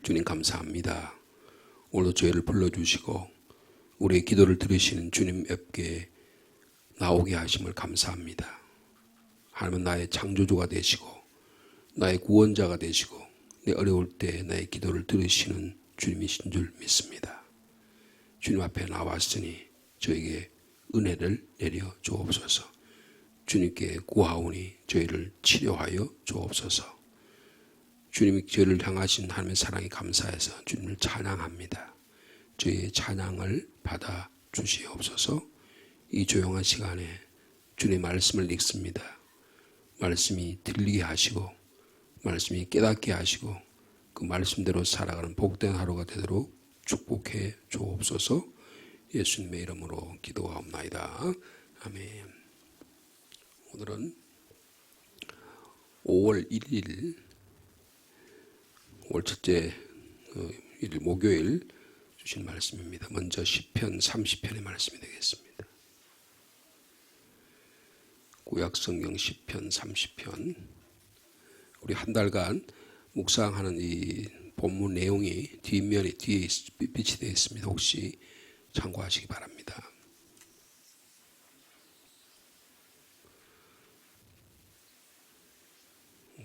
주님 감사합니다. 오늘도 저희를 불러주시고 우리의 기도를 들으시는 주님 옆에 나오게 하심을 감사합니다. 하나님은 나의 창조주가 되시고 나의 구원자가 되시고 내 어려울 때 나의 기도를 들으시는 주님이신 줄 믿습니다. 주님 앞에 나왔으니 저에게 은혜를 내려 주옵소서. 주님께 구하오니 저희를 치료하여 주옵소서. 주님이 저희를 향하신 하나님의 사랑이 감사해서 주님을 찬양합니다. 저희의 찬양을 받아 주시옵소서. 이 조용한 시간에 주님의 말씀을 읽습니다. 말씀이 들리게 하시고 말씀이 깨닫게 하시고 그 말씀대로 살아가는 복된 하루가 되도록 축복해 주옵소서. 예수님의 이름으로 기도하옵나이다. 아멘. 오늘은 5월 1일 5월 첫째 일일 목요일 주신 말씀입니다. 먼저 시편 30편의 말씀이 되겠습니다. 구약성경 시편 30편. 우리 한 달간 묵상하는 이 본문 내용이 뒷면에 뒤에 빛이 되어 있습니다. 혹시 참고하시기 바랍니다.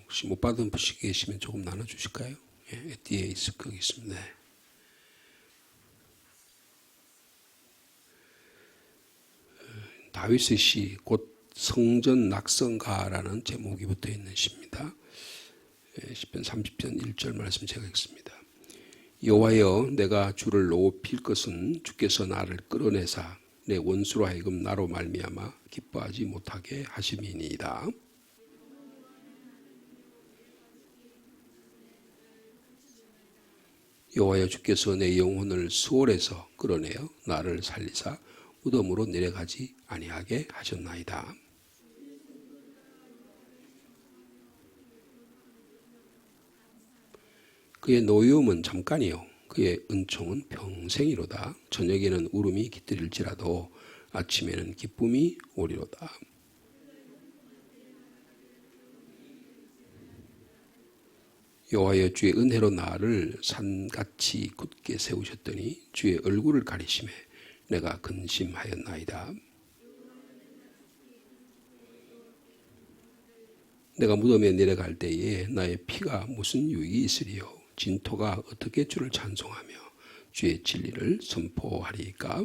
혹시 못 받은 분이 계시면 조금 나눠주실까요? 예, 뒤에 있을 거 있습니다. 다윗의 시, 곧 성전 낙성가라는 제목이 붙어 있는 시입니다. 시편 30편 1절 말씀 제가 읽습니다. 여호와여, 내가 주를 높일 것은 주께서 나를 끌어내사 내 원수로 하여금 나로 말미암아 기뻐하지 못하게 하심이니이다. 여호와여, 주께서 내 영혼을 수월에서 끌어내어 나를 살리사 무덤으로 내려가지 아니하게 하셨나이다. 그의 노여움은 잠깐이요 그의 은총은 평생이로다. 저녁에는 울음이 깃들일지라도 아침에는 기쁨이 오리로다. 여호와여, 주의 은혜로 나를 산같이 굳게 세우셨더니 주의 얼굴을 가리심에 내가 근심하였나이다. 내가 무덤에 내려갈 때에 나의 피가 무슨 유익이 있으리요. 진토가 어떻게 주를 찬송하며 주의 진리를 선포하리까.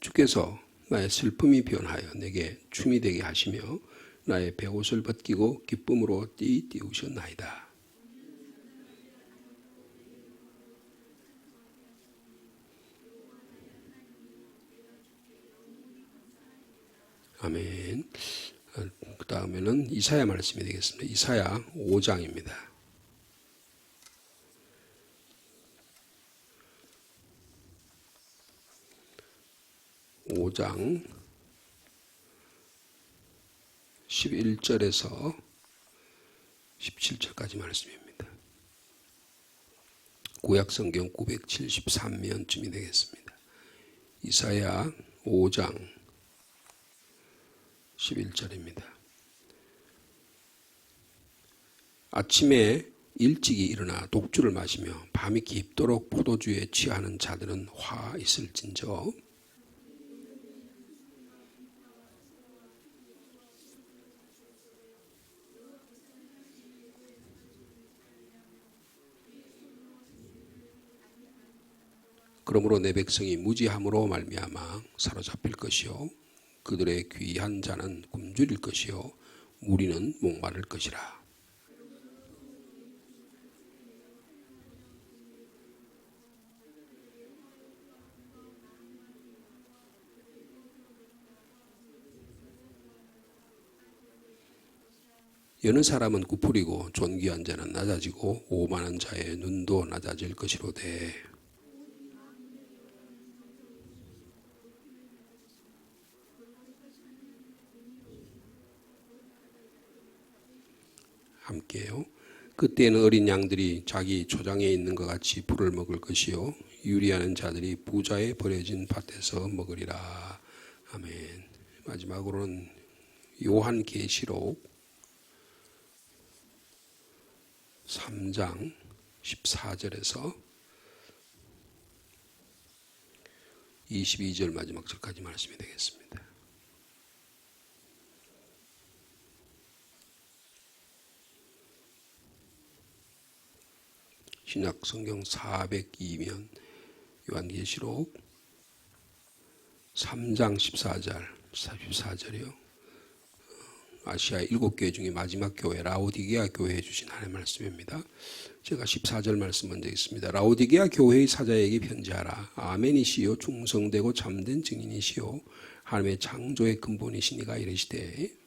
주께서 나의 슬픔이 변하여 내게 춤이 되게 하시며 나의 베옷을 벗기고 기쁨으로 띠우셨나이다. 아멘. 그 다음에는 이사야 말씀이 되겠습니다. 이사야 5장입니다. (5장) 11절에서 17절까지 말씀입니다. 구약성경 973면쯤이 되겠습니다. 이사야 5장 11절입니다. 아침에 일찍이 일어나 독주를 마시며 밤이 깊도록 포도주에 취하는 자들은 화 있을진저. 그러므로 내 백성이 무지함으로 말미암아 사로잡힐 것이요 그들의 귀한 자는 굶주릴 것이요 무리는 목마를 것이라. 여는 사람은 구부리고 존귀한 자는 낮아지고 오만한 자의 눈도 낮아질 것이로되. 함께요. 그때는 어린 양들이 자기 초장에 있는 것 같이 풀을 먹을 것이요 유리하는 자들이 부자의 버려진 밭에서 먹으리라. 아멘. 마지막으로는 요한계시록 3장 14절에서 22절 마지막 절까지 말씀이 되겠습니다. 신약 성경 402면 요한계시록 3장 14절이요. 아시아 7교회 중에 마지막 교회 라오디게아 교회에 주신 하나님의 말씀입니다. 제가 14절 말씀 먼저 읽습니다. 라오디게아 교회의 사자에게 편지하라. 아멘이시요 충성되고 참된 증인이시요 하나님의 창조의 근본이시니가 이르시되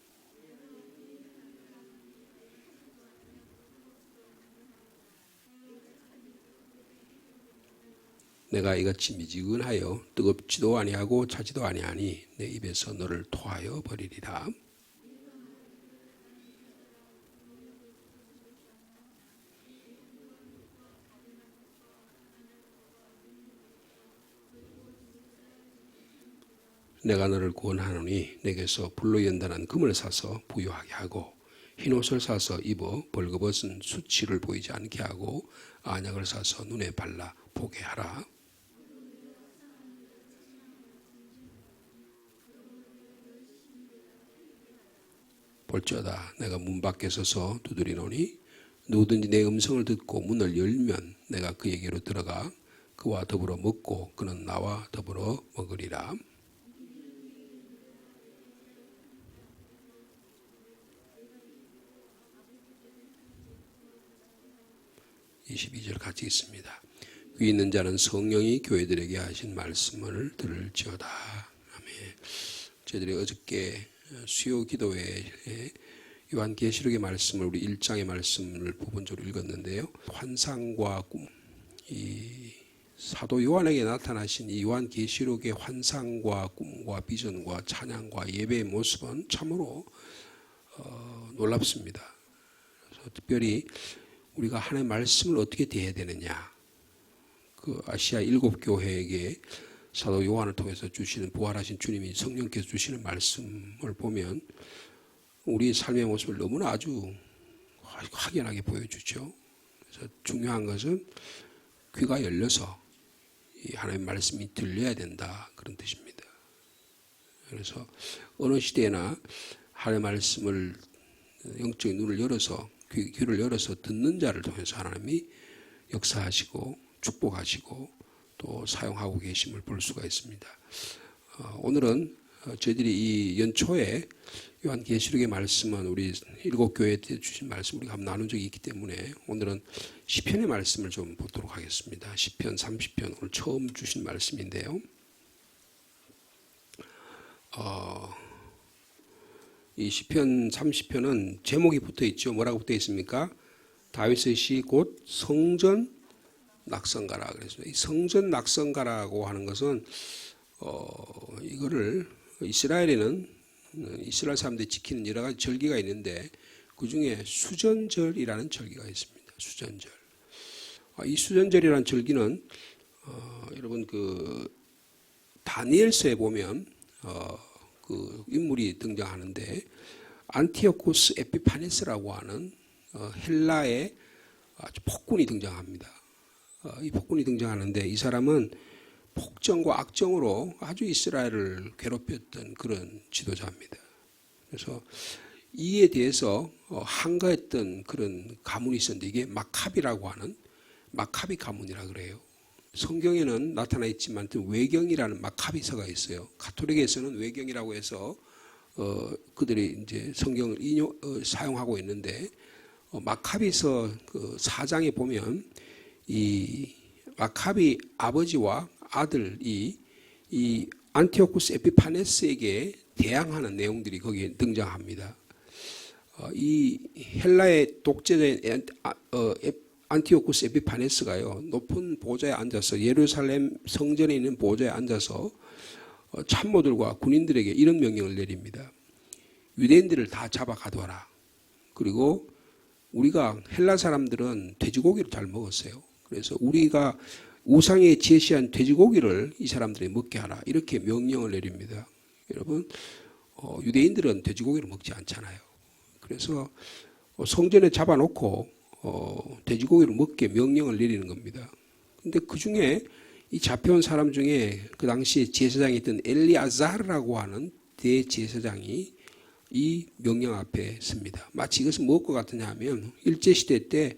내가 이같이 미지근하여 뜨겁지도 아니하고 차지도 아니하니 내 입에서 너를 토하여 버리리라. 내가 너를 구원하노니 내게서 불로 연단한 금을 사서 부유하게 하고 흰옷을 사서 입어 벌거벗은 수치를 보이지 않게 하고 안약을 사서 눈에 발라 보게 하라. 볼지어다 내가 문 밖에 서서 두드리노니 누구든지 내 음성을 듣고 문을 열면 내가 그에게로 들어가 그와 더불어 먹고 그는 나와 더불어 먹으리라. 22절 같이 있습니다. 귀 있는 자는 성령이 교회들에게 하신 말씀을 들을지어다. 아멘. 저희들이 어저께 수요 기도회에 요한계시록의 말씀을 우리 1장의 말씀을 부분적으로 읽었는데요. 환상과 꿈, 이 사도 요한에게 나타나신 이 요한계시록의 환상과 꿈과 비전과 찬양과 예배의 모습은 참으로 놀랍습니다. 그래서 특별히 우리가 하나님의 말씀을 어떻게 대해야 되느냐, 그 아시아 7교회에게 사도 요한을 통해서 주시는 부활하신 주님이 성령께서 주시는 말씀을 보면 우리 삶의 모습을 너무나 아주 확연하게 보여주죠. 그래서 중요한 것은 귀가 열려서 이 하나님의 말씀이 들려야 된다, 그런 뜻입니다. 그래서 어느 시대나 하나님의 말씀을 영적인 눈을 열어서 귀를 열어서 듣는 자를 통해서 하나님이 역사하시고 축복하시고 또 사용하고 계심을 볼 수가 있습니다. 오늘은 저희들이 이 연초에 요한계시록의 말씀은 우리 7교회에 주신 말씀 우리가 한번 나눈 적이 있기 때문에 오늘은 시편의 말씀을 좀 보도록 하겠습니다. 시편 30편 오늘 처음 주신 말씀인데요. 이 시편 30편은 제목이 붙어 있죠. 뭐라고 붙어 있습니까? 다윗의 시 곧 성전 낙성가라. 그래서 이 성전 낙성가라고 하는 것은 이거를 이스라엘에는 이스라엘 사람들이 지키는 여러 가지 절기가 있는데 그 중에 수전절이라는 절기가 있습니다. 수전절. 이 수전절이라는 절기는 여러분 그 다니엘서에 보면 그 인물이 등장하는데 안티오코스 에피파네스라고 하는 헬라의 아주 폭군이 등장합니다. 이 폭군이 등장하는데 이 사람은 폭정과 악정으로 아주 이스라엘을 괴롭혔던 그런 지도자입니다. 그래서 이에 대해서 항거했던 그런 가문이 있었는데 이게 마카비라고 하는 마카비 가문이라 그래요. 성경에는 나타나 있지만 외경이라는 마카비서가 있어요. 가톨릭에서는 외경이라고 해서 그들이 이제 성경을 사용하고 있는데 마카비서 그 4장에 보면 이 마카비 아버지와 아들이 이 안티오쿠스 에피파네스에게 대항하는 내용들이 거기에 등장합니다. 이 헬라의 독재자인 안티오쿠스 에피파네스가요, 높은 보좌에 앉아서 예루살렘 성전에 있는 보좌에 앉아서 참모들과 군인들에게 이런 명령을 내립니다. 유대인들을 다 잡아 가둬라. 그리고 우리가 헬라 사람들은 돼지고기를 잘 먹었어요. 그래서 우리가 우상에 제시한 돼지고기를 이 사람들이 먹게 하라. 이렇게 명령을 내립니다. 여러분, 유대인들은 돼지고기를 먹지 않잖아요. 그래서 성전에 잡아놓고 돼지고기를 먹게 명령을 내리는 겁니다. 근데 그 중에 이 잡혀온 사람 중에 그 당시에 제사장이 있던 엘리아자르라고 하는 대제사장이 이 명령 앞에 섭니다. 마치 이것은 무엇과 같으냐 하면 일제시대 때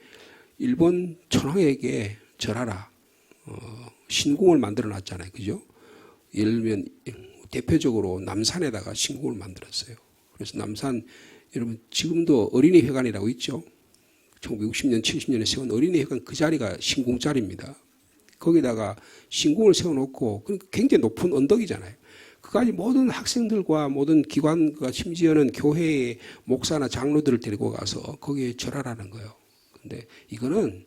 일본 천황에게 절하라. 신궁을 만들어 놨잖아요. 그죠? 예를 들면 대표적으로 남산에다가 신궁을 만들었어요. 그래서 남산 여러분 지금도 어린이회관이라고 있죠. 1960년 70년에 세운 어린이회관 그 자리가 신궁 자리입니다. 거기다가 신궁을 세워놓고 굉장히 높은 언덕이잖아요. 그까지 모든 학생들과 모든 기관과 심지어는 교회의 목사나 장로들을 데리고 가서 거기에 절하라는 거예요. 근데 이거는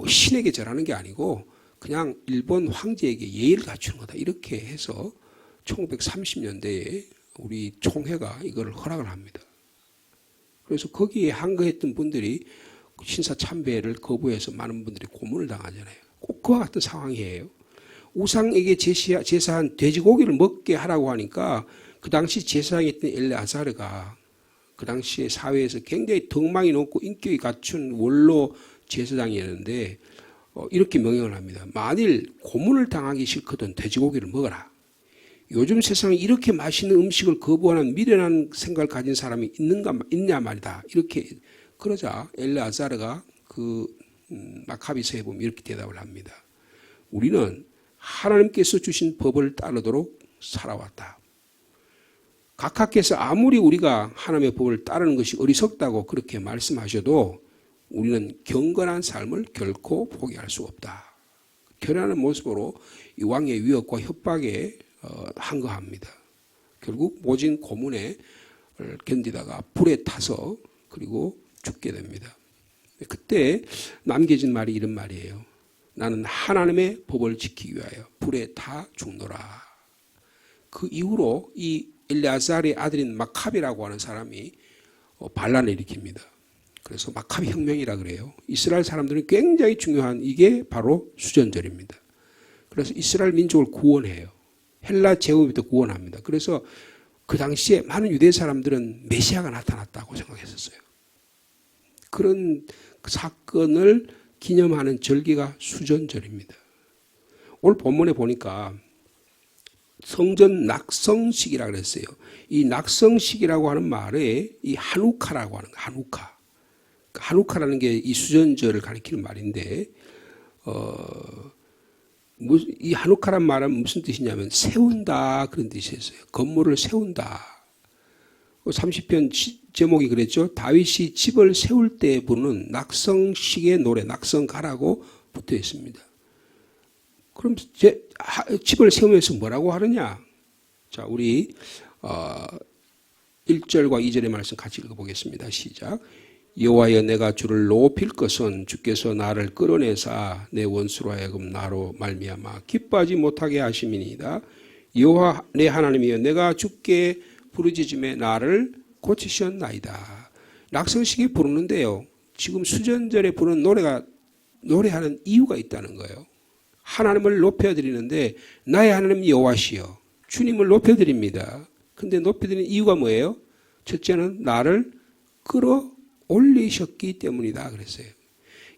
신에게 절하는 게 아니고 그냥 일본 황제에게 예의를 갖추는 거다. 이렇게 해서 1930년대에 우리 총회가 이걸 허락을 합니다. 그래서 거기에 항거했던 분들이 신사 참배를 거부해서 많은 분들이 고문을 당하잖아요. 꼭 그와 같은 상황이에요. 우상에게 제사한 돼지고기를 먹게 하라고 하니까 그 당시 제사장이었던 엘레아사르가 그 당시에 사회에서 굉장히 덕망이 높고 인격이 갖춘 원로 제사장이었는데 이렇게 명령을 합니다. 만일 고문을 당하기 싫거든 돼지고기를 먹어라. 요즘 세상에 이렇게 맛있는 음식을 거부하는 미련한 생각을 가진 사람이 있냐 말이다. 이렇게 그러자 엘레아사르가 그 마카비서에 보면 이렇게 대답을 합니다. 우리는 하나님께서 주신 법을 따르도록 살아왔다. 각하께서 아무리 우리가 하나님의 법을 따르는 것이 어리석다고 그렇게 말씀하셔도 우리는 경건한 삶을 결코 포기할 수 없다. 결연한 모습으로 이 왕의 위협과 협박에 항거합니다. 결국 모진 고문에 견디다가 불에 타서 그리고 죽게 됩니다. 그때 남겨진 말이 이런 말이에요. 나는 하나님의 법을 지키기 위하여 불에 타 죽노라. 그 이후로 이 엘레아살의 아들인 마카비라고 하는 사람이 반란을 일으킵니다. 그래서 마카비 혁명이라 그래요. 이스라엘 사람들은 굉장히 중요한 이게 바로 수전절입니다. 그래서 이스라엘 민족을 구원해요. 헬라 제국부터 구원합니다. 그래서 그 당시에 많은 유대 사람들은 메시아가 나타났다고 생각했었어요. 그런 사건을 기념하는 절기가 수전절입니다. 오늘 본문에 보니까 성전 낙성식이라고 그랬어요. 이 낙성식이라고 하는 말에 이 하누카라고 하는 거, 하누카. 하누카라는 게 이 수전절을 가리키는 말인데, 이 하누카란 말은 무슨 뜻이냐면 세운다 그런 뜻이었어요. 건물을 세운다. 30편 제목이 그랬죠. 다윗이 집을 세울 때 부르는 낙성식의 노래, 낙성가라고 붙어 있습니다. 그럼 집을 세우면서 뭐라고 하느냐? 자, 우리 1절과 2절의 말씀 같이 읽어보겠습니다. 시작. 여호와여 내가 주를 높일 것은 주께서 나를 끌어내사 내 원수로 하여금 나로 말미암아 기뻐하지 못하게 하심이니이다. 여호와 내 하나님이여 내가 주께 부르짖음에 나를 고치셨나이다. 낙성식이 부르는데요. 지금 수전절에 부르는 노래하는 이유가 있다는 거예요. 하나님을 높여드리는데 나의 하나님 여호와시여 주님을 높여드립니다. 근데 높여드리는 이유가 뭐예요? 첫째는 나를 끌어올리셨기 때문이다 그랬어요.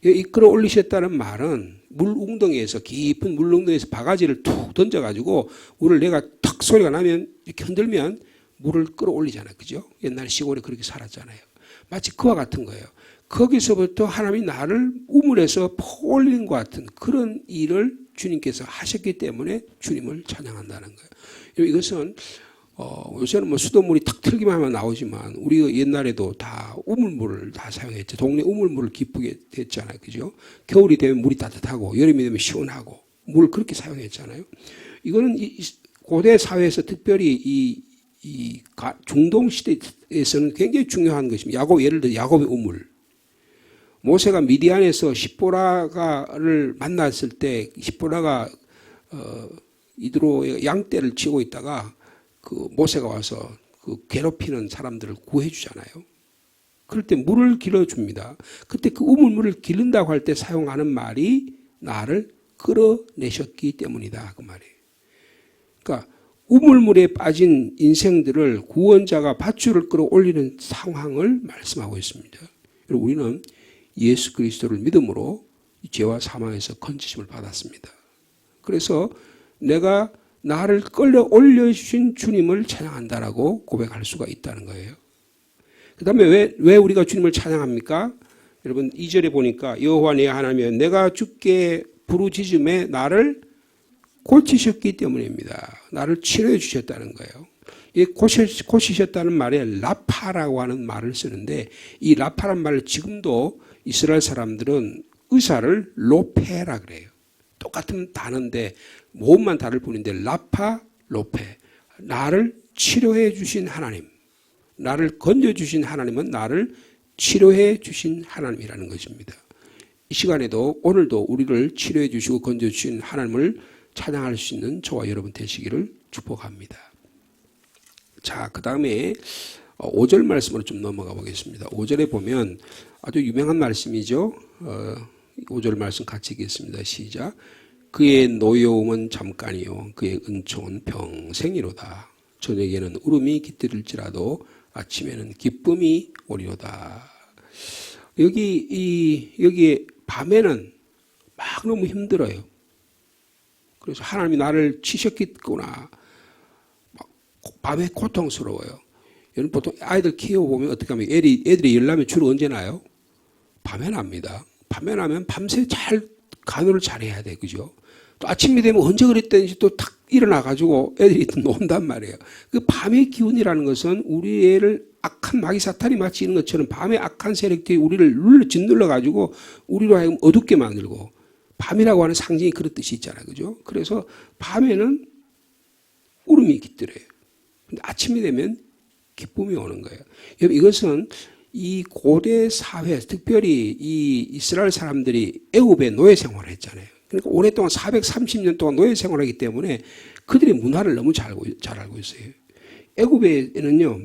이 끌어올리셨다는 말은 물웅덩이에서 깊은 물웅덩이에서 바가지를 툭 던져가지고 물을 내가 탁 소리가 나면 이렇게 흔들면 물을 끌어올리잖아요. 그죠? 옛날 시골에 그렇게 살았잖아요. 마치 그와 같은 거예요. 거기서부터 하나님이 나를 우물에서 퍼올리는 것 같은 그런 일을 주님께서 하셨기 때문에 주님을 찬양한다는 거예요. 이것은 요새는 뭐 수돗물이 탁 틀기만 하면 나오지만 우리가 옛날에도 다 우물물을 다 사용했죠. 동네 우물물을 기쁘게 했잖아요. 그죠? 겨울이 되면 물이 따뜻하고 여름이 되면 시원하고 물을 그렇게 사용했잖아요. 이거는 고대 사회에서 특별히 이 중동 시대에서는 굉장히 중요한 것입니다. 예를 들어 야곱의 우물. 모세가 미디안에서 십보라가를 만났을 때 십보라가 이드로의 양떼를 치고 있다가 그 모세가 와서 그 괴롭히는 사람들을 구해주잖아요. 그럴 때 물을 길어줍니다. 그때 그 우물물을 기른다고 할 때 사용하는 말이 나를 끌어내셨기 때문이다 그 말이에요. 그러니까 우물물에 빠진 인생들을 구원자가 밧줄을 끌어올리는 상황을 말씀하고 있습니다. 우리는 예수 그리스도를 믿음으로 죄와 사망에서 건지심을 받았습니다. 그래서 내가 나를 끌어올려 주신 주님을 찬양한다라고 고백할 수가 있다는 거예요. 그 다음에 왜 우리가 주님을 찬양합니까? 여러분 2절에 보니까 여호와 내 하나님이여 내가 주께 부르짖음에 나를 고치셨기 때문입니다. 나를 치료해 주셨다는 거예요. 이 고치셨다는 말에 라파라고 하는 말을 쓰는데 이 라파란 말을 지금도 이스라엘 사람들은 의사를 로페라 그래요. 똑같은 단어인데 모음만 다를 뿐인데 라파, 로페. 나를 치료해 주신 하나님, 나를 건져주신 하나님은 나를 치료해 주신 하나님이라는 것입니다. 이 시간에도 오늘도 우리를 치료해 주시고 건져주신 하나님을 찬양할 수 있는 저와 여러분 되시기를 축복합니다. 자, 그 다음에 5절 말씀으로 좀 넘어가 보겠습니다. 5절에 보면 아주 유명한 말씀이죠. 5절 말씀 같이 읽겠습니다. 시작. 그의 노여움은 잠깐이요 그의 은총은 평생이로다. 저녁에는 울음이 깃들일지라도 아침에는 기쁨이 오리로다. 여기에 밤에는 막 너무 힘들어요. 그래서 하나님이 나를 치셨겠구나. 막 밤에 고통스러워요. 여러분 보통 아이들 키워보면 어떻게 하면 애들이 열나면 주로 언제 나요? 밤에 납니다. 밤에 나면 밤새 잘 간호를 잘해야 돼. 그죠? 또 아침이 되면 언제 그랬든지 또 탁 일어나가지고 애들이 논단 말이에요. 그 밤의 기운이라는 것은 우리 애를 악한 마귀 사탄이 마치 있는 것처럼 밤에 악한 세력들이 우리를 짓눌러가지고 우리로 하여금 어둡게 만들고 밤이라고 하는 상징이 그런 뜻이 있잖아요. 그죠? 그래서 밤에는 울음이 깃들어요. 근데 아침이 되면 기쁨이 오는 거예요. 여러분 이것은 이 고대 사회, 특별히 이 이스라엘 사람들이 애굽에 노예 생활을 했잖아요. 그러니까 오랫동안 430년 동안 노예 생활하기 때문에 그들의 문화를 너무 잘 알고 있어요. 애굽에는요,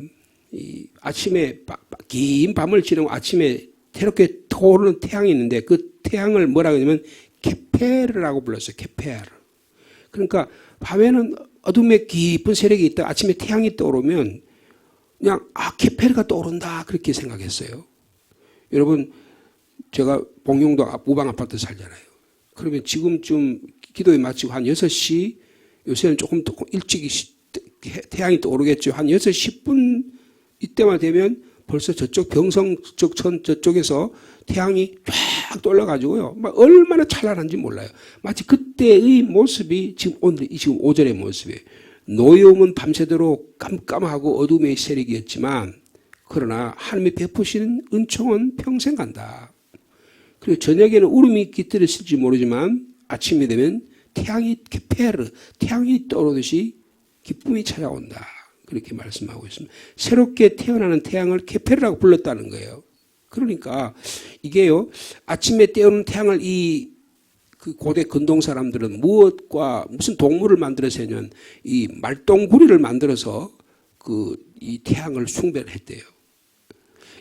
이 아침에 긴 밤을 지나고 아침에 새롭게 떠오르는 태양이 있는데 그 태양을 뭐라고 하냐면 케페르라고 불렀어요. 케페르. 그러니까 밤에는 어둠에 깊은 세력이 있다. 아침에 태양이 떠오르면 그냥 케페르가 떠오른다 그렇게 생각했어요. 여러분 제가 봉용도 무방 아파트 살잖아요. 그러면 지금쯤 기도에 마치고 한 6시 요새는 조금 더 일찍 태양이 떠오르겠죠. 한 6시 10분 이때만 되면 벌써 저쪽 병성 전 저쪽에서 태양이 쫙 떠올라가지고요. 막 얼마나 찬란한지 몰라요. 마치 그때의 모습이 지금 5절의 모습이에요. 노여움은 밤새도록 깜깜하고 어둠의 세력이었지만 그러나 하나님이 베푸시는 은총은 평생 간다. 그리고 저녁에는 울음이 깃들었을지 모르지만 아침이 되면 태양이 떠오르듯이 기쁨이 찾아온다. 그렇게 말씀하고 있습니다. 새롭게 태어나는 태양을 케페르라고 불렀다는 거예요. 그러니까 이게요, 아침에 떼어오는 태양을 그 고대 근동 사람들은 무슨 동물을 만들어서 하냐면 이 말똥구리를 만들어서 이 태양을 숭배를 했대요.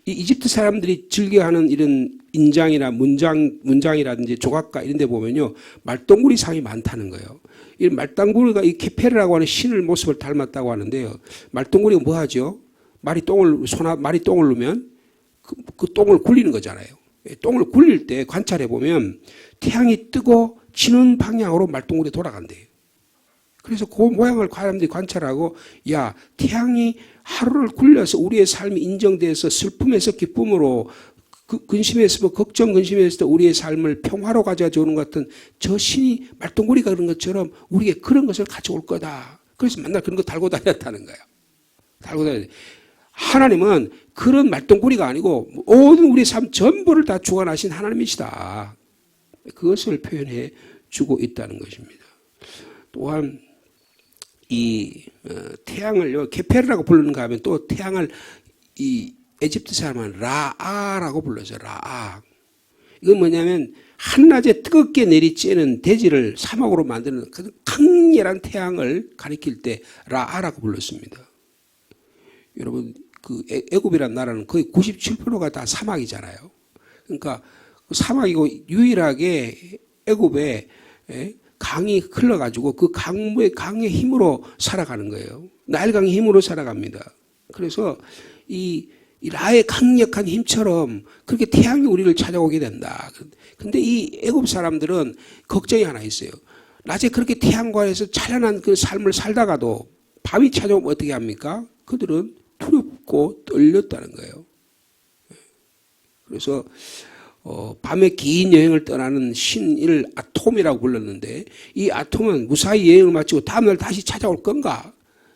이 이집트 사람들이 즐겨하는 이런 인장이나 문장이라든지 조각가 이런 데 보면요, 말똥구리 상이 많다는 거예요. 이 말똥구리가 이 케페르라고 하는 신을 모습을 닮았다고 하는데요. 말똥구리가 뭐 하죠? 말이 똥을 누면 그 똥을 굴리는 거잖아요. 똥을 굴릴 때 관찰해 보면 태양이 뜨고 지는 방향으로 말똥구리 돌아간대요. 그래서 그 모양을 사람들이 관찰하고, 야, 태양이 하루를 굴려서 우리의 삶이 인정돼서 슬픔에서 기쁨으로, 근심에서 걱정 근심에서 우리의 삶을 평화로 가져주는 것 같은 저 신이 말똥구리가 그런 것처럼 우리에게 그런 것을 가져올 거다. 그래서 맨날 그런 거 달고 다녔다는 거야. 달고 다녀. 하나님은 그런 말똥구리가 아니고 모든 우리의 삶 전부를 다 주관하신 하나님이시다. 그것을 표현해 주고 있다는 것입니다. 또한 이 태양을 케페르라고 부르는가 하면 또 태양을 이 에집트 사람은 라아라고 불러서 라아. 이건 뭐냐면 한낮에 뜨겁게 내리쬐는 대지를 사막으로 만드는 그 강렬한 태양을 가리킬 때 라아라고 불렀습니다. 여러분 그 애굽이라는 나라는 거의 97%가 다 사막이잖아요. 그러니까 사막이고 유일하게 애굽에 강이 흘러가지고 그 강의 힘으로 살아가는 거예요. 나일강의 힘으로 살아갑니다. 그래서 이 라의 강력한 힘처럼 그렇게 태양이 우리를 찾아오게 된다. 근데 이 애굽 사람들은 걱정이 하나 있어요. 낮에 그렇게 태양과에서 찬란한 그 삶을 살다가도 밤이 찾아오면 어떻게 합니까? 그들은 두렵고 떨렸다는 거예요. 그래서 밤에 긴 여행을 떠나는 신을 아톰이라고 불렀는데 이 아톰은 무사히 여행을 마치고 다음날 다시 찾아올 건가?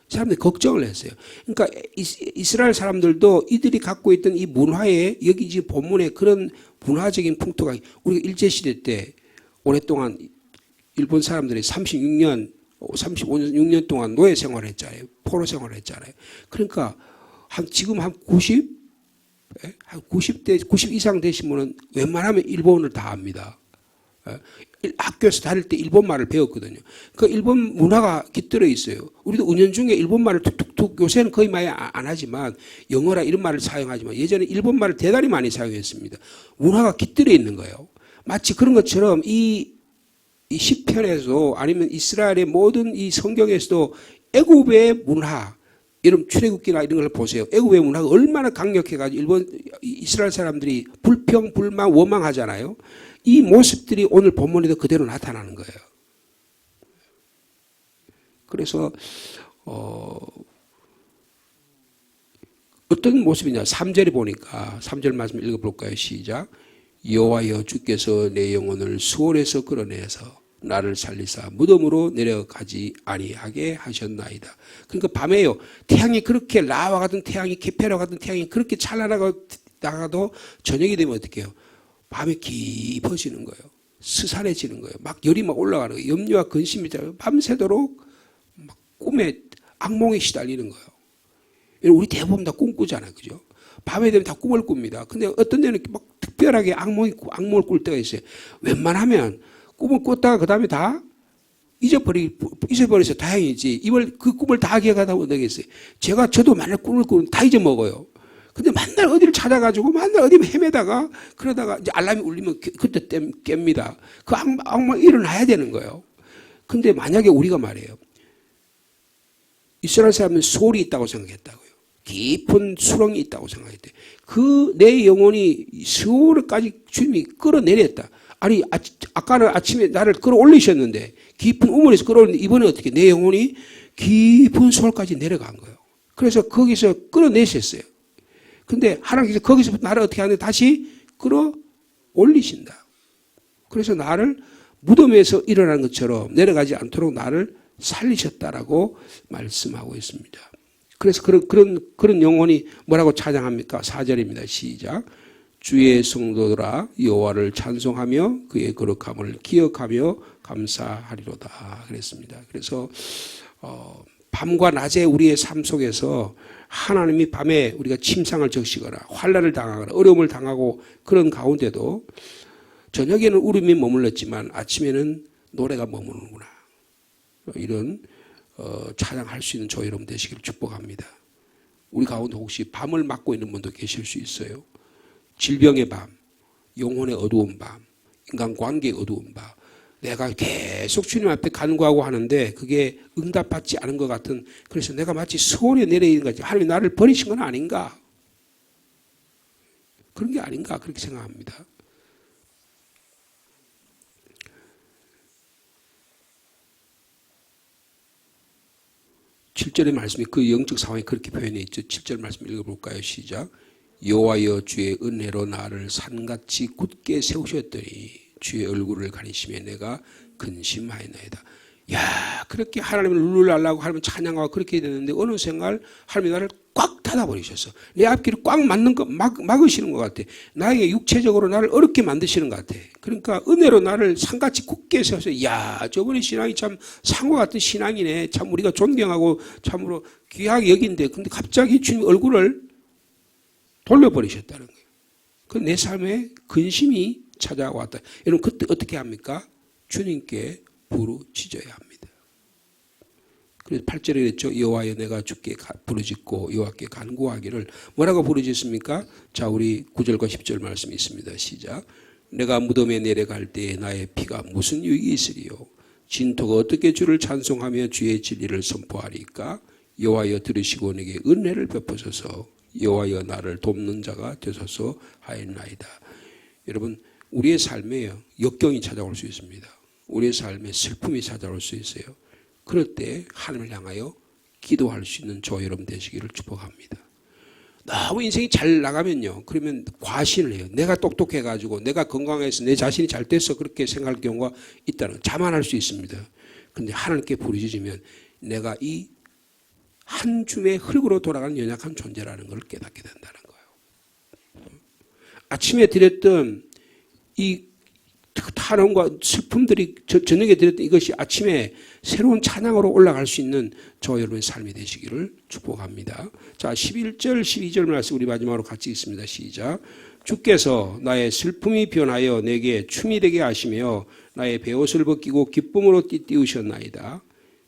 사람들이 걱정을 했어요. 그러니까 이스라엘 사람들도 이들이 갖고 있던 이 문화에 여기 지금 본문에 그런 문화적인 풍토가 우리가 일제시대 때 오랫동안 일본 사람들이 36년, 35년 동안 노예 생활을 했잖아요. 포로 생활을 했잖아요. 그러니까 지금 한 90? 한 90 이상 되신 분은 웬만하면 일본을 다 압니다. 학교에서 다닐 때 일본말을 배웠거든요. 그 일본 문화가 깃들어 있어요. 우리도 은연중에 일본말을 툭툭툭 요새는 거의 많이 안 하지만 영어라 이런 말을 사용하지만 예전에 일본말을 대단히 많이 사용했습니다. 문화가 깃들어 있는 거예요. 마치 그런 것처럼 이 시편에서 아니면 이스라엘의 모든 이 성경에서도 애굽의 문화 여러분 출애굽기나 이런 걸 보세요. 애굽의 문화가 얼마나 강력해가지고 이스라엘 사람들이 불평, 불만, 원망하잖아요. 이 모습들이 오늘 본문에도 그대로 나타나는 거예요. 그래서 어떤 모습이냐 3절에 보니까 3절 말씀 읽어볼까요? 시작. 여호와여 주께서 내 영혼을 수월에서 끌어내서 나를 살리사 무덤으로 내려가지 아니하게 하셨나이다. 그러니까 밤에요. 태양이 그렇게 라와 같은 태양이 케페라 같은 태양이 그렇게 찬란하다가도 저녁이 되면 어떻게 해요? 밤이 깊어지는 거예요. 스산해지는 거예요. 막 열이 막 올라가는 거예요. 염려와 근심이 밤새도록 막 꿈에 악몽에 시달리는 거예요. 우리 대부분 다 꿈꾸잖아요. 그죠? 밤에 되면 다 꿈을 꿉니다. 근데 어떤 데는 막 특별하게 악몽을 꿀 때가 있어요. 웬만하면 꿈을 꿨다가 그 다음에 다 잊어버려서 다행이지. 이걸 그 꿈을 다 기억하다 못하겠어요. 저도 만약 꿈을 꾸면 다 잊어먹어요. 근데 만날 어디를 찾아가지고 만날 어디 헤매다가 그러다가 이제 알람이 울리면 그때 깹니다. 그 악몽 일어나야 되는 거예요. 근데 만약에 우리가 말이에요. 이스라엘 사람은 소울이 있다고 생각했다고요. 깊은 수렁이 있다고 생각했대. 그 내 영혼이 수월까지 주님이 끌어내렸다. 아니 아까는 아침에 나를 끌어올리셨는데 깊은 우물에서 끌어올리는데 이번에 어떻게 내 영혼이 깊은 수월까지 내려간 거예요. 그래서 거기서 끌어내셨어요. 근데 하나님께서 거기서 나를 어떻게 하는데 다시 끌어올리신다. 그래서 나를 무덤에서 일어나는 것처럼 내려가지 않도록 나를 살리셨다라고 말씀하고 있습니다. 그래서 그런 영혼이 뭐라고 찬양합니까? 4절입니다. 시작. 주의 성도들아 여호와를 찬송하며 그의 거룩함을 기억하며 감사하리로다 그랬습니다. 그래서 밤과 낮에 우리의 삶 속에서 하나님이 밤에 우리가 침상을 적시거나 환난을 당하거나 어려움을 당하고 그런 가운데도 저녁에는 울음이 머물렀지만 아침에는 노래가 머무르는구나. 이런 찬양할 수 있는 저희 여러분 되시기를 축복합니다. 우리 가운데 혹시 밤을 맞고 있는 분도 계실 수 있어요. 질병의 밤, 영혼의 어두운 밤, 인간관계의 어두운 밤. 내가 계속 주님 앞에 간구하고 하는데 그게 응답받지 않은 것 같은, 그래서 내가 마치 소원에 내려있는 거지. 하나님이 나를 버리신 건 아닌가? 그런 게 아닌가? 그렇게 생각합니다. 칠절의 말씀이 그 영적 상황이 그렇게 표현해 있죠. 7절 말씀 읽어볼까요? 시작. 여호와여 주의 은혜로 나를 산같이 굳게 세우셨더니 주의 얼굴을 가리심에 내가 근심하였나이다. 야, 그렇게 하나님을 룰루랄라고 하나님 찬양하고 그렇게 되는데 어느 순간 하나님이 나를 꽉 닫아버리셨어. 내 앞길을 꽉 막으시는 것 같아. 나에게 육체적으로 나를 어렵게 만드시는 것 같아. 그러니까 은혜로 나를 산같이 굳게 세워서 야, 저분의 신앙이 참 상과 같은 신앙이네. 참 우리가 존경하고 참으로 귀하게 여긴데 근데 갑자기 주님 얼굴을 돌려버리셨다는 거예요. 그 내 삶에 근심이 찾아왔다. 여러분 그때 어떻게 합니까? 주님께 부르짖어야 합니다. 그래서 8절에 그랬죠. 여호와여 내가 주께 부르짖고 여호와께 간구하기를 뭐라고 부르짖습니까? 자, 우리 9절과 10절 말씀이 있습니다. 시작. 내가 무덤에 내려갈 때에 나의 피가 무슨 유익이 있으리요? 진토가 어떻게 주를 찬송하며 주의 진리를 선포하리까? 여호와여 들으시고 내게 은혜를 베푸소서. 여호와여 나를 돕는 자가 되소서 하였나이다. 여러분, 우리의 삶에 역경이 찾아올 수 있습니다. 우리의 삶에 슬픔이 찾아올 수 있어요. 그럴 때 하나님을 향하여 기도할 수 있는 저와 여러분 되시기를 축복합니다. 너무 인생이 잘 나가면요, 그러면 과신을 해요. 내가 똑똑해가지고 내가 건강해서 내 자신이 잘 돼서 그렇게 생각할 경우가 있다는, 자만할 수 있습니다. 그런데 하나님께 부르짖으면 내가 이 한 줌의 흙으로 돌아가는 연약한 존재라는 걸 깨닫게 된다는 거예요. 아침에 드렸던 이 탄원과 슬픔들이, 저녁에 드렸던 이것이 아침에 새로운 찬양으로 올라갈 수 있는 저 여러분의 삶이 되시기를 축복합니다. 자, 11절 12절 말씀 우리 마지막으로 같이 읽습니다. 시작. 주께서 나의 슬픔이 변하여 내게 춤이 되게 하시며 나의 베옷을 벗기고 기쁨으로 띠띠우셨나이다.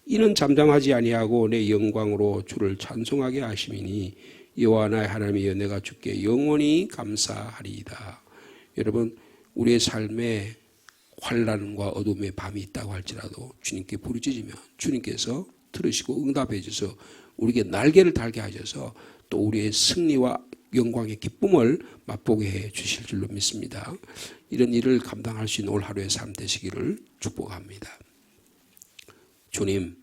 이는 잠잠하지 아니하고 내 영광으로 주를 찬송하게 하심이니 여호와 나의 하나님이여 내가 주께 영원히 감사하리이다. 여러분, 우리의 삶에 환난과 어둠의 밤이 있다고 할지라도 주님께 부르짖으면 주님께서 들으시고 응답해 주셔서 우리에게 날개를 달게 하셔서 또 우리의 승리와 영광의 기쁨을 맛보게 해 주실 줄로 믿습니다. 이런 일을 감당할 수 있는 올 하루의 삶 되시기를 축복합니다. 주님,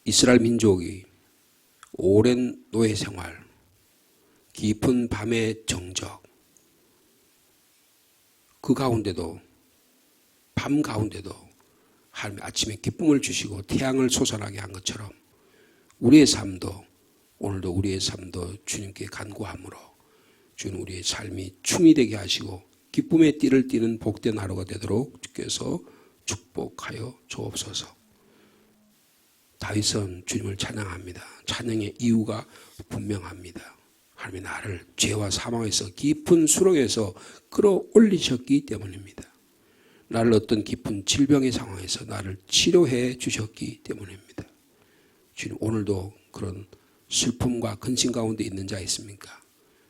이스라엘 민족이 오랜 노예 생활, 깊은 밤의 정적, 그 가운데도, 밤 가운데도 하나님 아침에 기쁨을 주시고 태양을 솟아나게 한 것처럼 우리의 삶도, 오늘도 우리의 삶도 주님께 간구함으로 주는 우리의 삶이 춤이 되게 하시고 기쁨의 띠를 띠는 복된 하루가 되도록 주께서 축복하여 주옵소서. 다윗은 주님을 찬양합니다. 찬양의 이유가 분명합니다. 하나님이 나를 죄와 사망에서 깊은 수렁에서 끌어올리셨기 때문입니다. 나를 어떤 깊은 질병의 상황에서 나를 치료해 주셨기 때문입니다. 주님, 오늘도 그런 슬픔과 근심 가운데 있는 자 있습니까?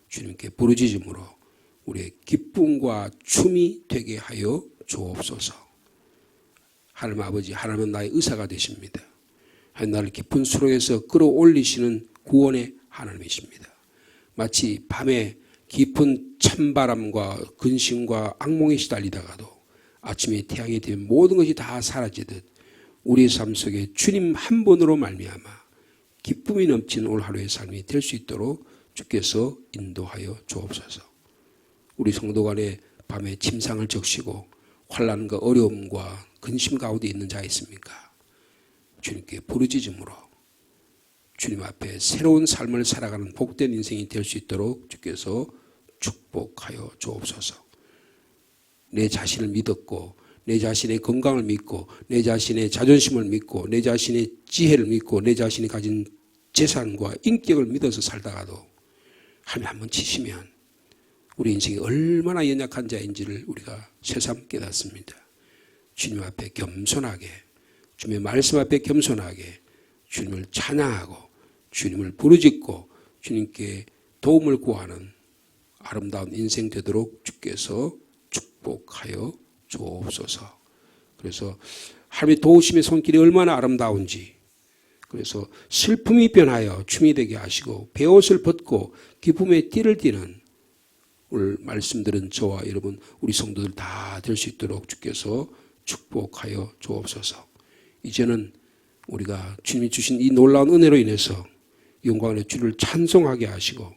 주님께 부르짖음으로 우리의 기쁨과 춤이 되게 하여 주옵소서. 하나님 아버지, 하나님은 나의 의사가 되십니다. 하나님, 나를 깊은 수렁에서 끌어올리시는 구원의 하나님이십니다. 마치 밤에 깊은 찬바람과 근심과 악몽에 시달리다가도 아침에 태양이 되면 모든 것이 다 사라지듯 우리의 삶 속에 주님 한 분으로 말미암아 기쁨이 넘치는 올 하루의 삶이 될 수 있도록 주께서 인도하여 주옵소서. 우리 성도 간에 밤에 침상을 적시고 환난과 어려움과 근심 가운데 있는 자 있습니까? 주님께 부르짖음으로 주님 앞에 새로운 삶을 살아가는 복된 인생이 될 수 있도록 주께서 축복하여 주옵소서. 내 자신을 믿었고 내 자신의 건강을 믿고 내 자신의 자존심을 믿고 내 자신의 지혜를 믿고 내 자신이 가진 재산과 인격을 믿어서 살다가도 하나님 한번 치시면 우리 인생이 얼마나 연약한 자인지를 우리가 새삼 깨닫습니다. 주님 앞에 겸손하게, 주님의 말씀 앞에 겸손하게 주님을 찬양하고 주님을 부르짖고 주님께 도움을 구하는 아름다운 인생 되도록 주께서 축복하여 주옵소서. 그래서 하나님의 도우심의 손길이 얼마나 아름다운지, 그래서 슬픔이 변하여 춤이 되게 하시고 베옷을 벗고 기쁨의 띠를 띠는 오늘 말씀드린 저와 여러분 우리 성도들 다 될 수 있도록 주께서 축복하여 주옵소서. 이제는 우리가 주님이 주신 이 놀라운 은혜로 인해서 영광의 주를 찬송하게 하시고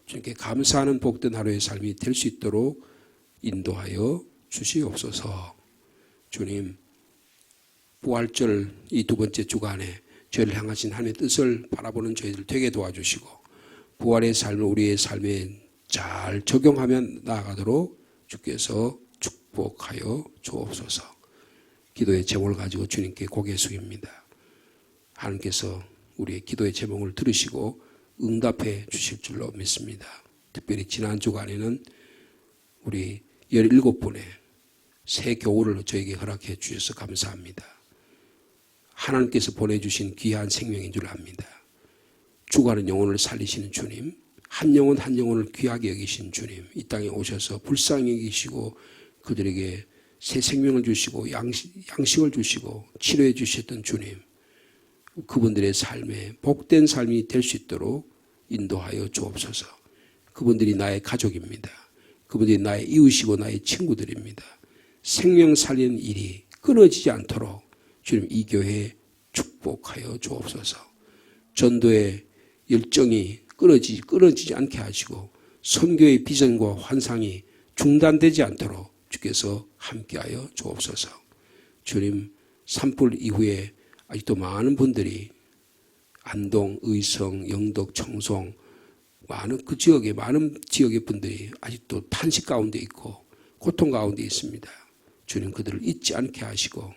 주님께 감사하는 복된 하루의 삶이 될 수 있도록 인도하여 주시옵소서. 주님, 부활절 이 두 번째 주간에 저희를 향하신 하나님의 뜻을 바라보는 저희들 되게 도와주시고 부활의 삶을 우리의 삶에 잘 적용하며 나아가도록 주께서 축복하여 주옵소서. 기도의 제목을 가지고 주님께 고개 숙입니다. 하나님께서 우리의 기도의 제목을 들으시고 응답해 주실 줄로 믿습니다. 특별히 지난 주간에는 우리 17분의 새 교우를 저에게 허락해 주셔서 감사합니다. 하나님께서 보내주신 귀한 생명인 줄 압니다. 죽어가는 영혼을 살리시는 주님, 한 영혼 한 영혼을 귀하게 여기신 주님, 이 땅에 오셔서 불쌍히 여기시고 그들에게 새 생명을 주시고 양식을 주시고 치료해 주셨던 주님, 그분들의 삶에 복된 삶이 될 수 있도록 인도하여 주옵소서. 그분들이 나의 가족입니다. 그분들이 나의 이웃이고 나의 친구들입니다. 생명 살리는 일이 끊어지지 않도록 주님 이 교회에 축복하여 주옵소서. 전도의 열정이 끊어지지 않게 하시고 선교의 비전과 환상이 중단되지 않도록 주께서 함께하여 주옵소서. 주님, 산불 이후에 아직도 많은 분들이 안동, 의성, 영덕, 청송 많은 지역의 분들이 아직도 탄식 가운데 있고 고통 가운데 있습니다. 주님, 그들을 잊지 않게 하시고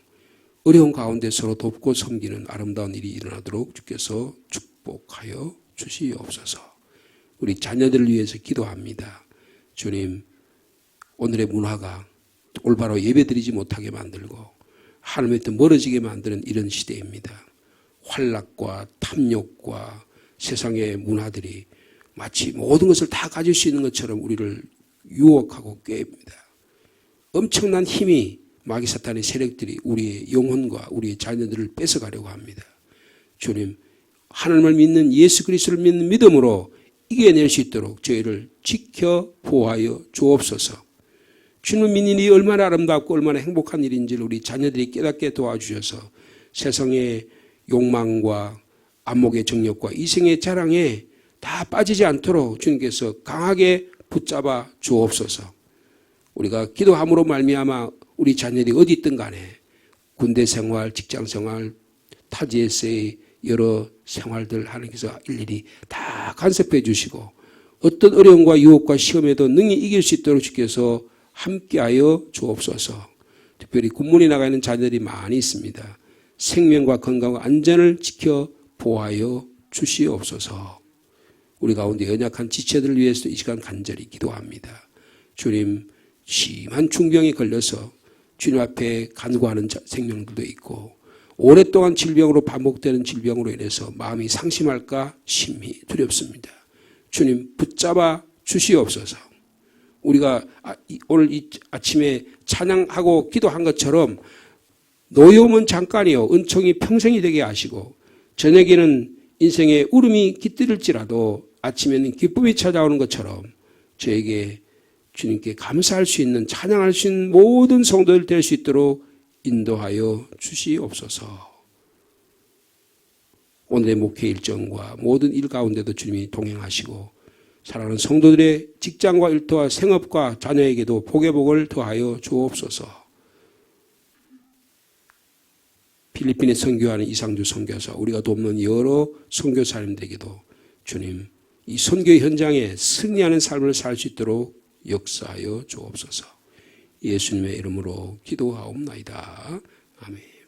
어려운 가운데 서로 돕고 섬기는 아름다운 일이 일어나도록 주께서 축복하여 주시옵소서. 우리 자녀들을 위해서 기도합니다. 주님, 오늘의 문화가 올바로 예배드리지 못하게 만들고 하나님께 멀어지게 만드는 이런 시대입니다. 환락과 탐욕과 세상의 문화들이 마치 모든 것을 다 가질 수 있는 것처럼 우리를 유혹하고 꾀입니다. 엄청난 힘이 마귀 사탄의 세력들이 우리의 영혼과 우리의 자녀들을 뺏어가려고 합니다. 주님, 하나님을 믿는 예수 그리스도를 믿는 믿음으로 이겨낼 수 있도록 저희를 지켜 보호하여 주옵소서. 주님을 믿는 일이 얼마나 아름답고 얼마나 행복한 일인지를 우리 자녀들이 깨닫게 도와주셔서 세상의 욕망과 안목의 정욕과 이생의 자랑에 다 빠지지 않도록 주님께서 강하게 붙잡아 주옵소서. 우리가 기도함으로 말미암아 우리 자녀들이 어디 있든 간에 군대 생활, 직장 생활, 타지에서의 여러 생활들 하나님께서 일일이 다 간섭해 주시고 어떤 어려움과 유혹과 시험에도 능히 이길 수 있도록 주께서 함께하여 주옵소서. 특별히 군문에 나가 있는 자녀들이 많이 있습니다. 생명과 건강과 안전을 지켜 보호하여 주시옵소서. 우리 가운데 연약한 지체들을 위해서도 이 시간 간절히 기도합니다. 주님, 심한 중병에 걸려서 주님 앞에 간구하는 생명들도 있고 오랫동안 질병으로 반복되는 질병으로 인해서 마음이 상심할까 심히 두렵습니다. 주님, 붙잡아 주시옵소서. 우리가 오늘 이 아침에 찬양하고 기도한 것처럼 노여움은 잠깐이요 은총이 평생이 되게 하시고 저녁에는 인생의 울음이 깃들일지라도 아침에는 기쁨이 찾아오는 것처럼 저에게 주님께 감사할 수 있는 찬양할 수 있는 모든 성도들 될 수 있도록 인도하여 주시옵소서. 오늘의 목회 일정과 모든 일 가운데도 주님이 동행하시고 사랑하는 성도들의 직장과 일터와 생업과 자녀에게도 복의 복을 더하여 주옵소서. 필리핀에 선교하는 이상주 선교사, 우리가 돕는 여러 선교사님들에게도 주님 이 선교 현장에 승리하는 삶을 살 수 있도록 역사하여 주옵소서. 예수님의 이름으로 기도하옵나이다. 아멘.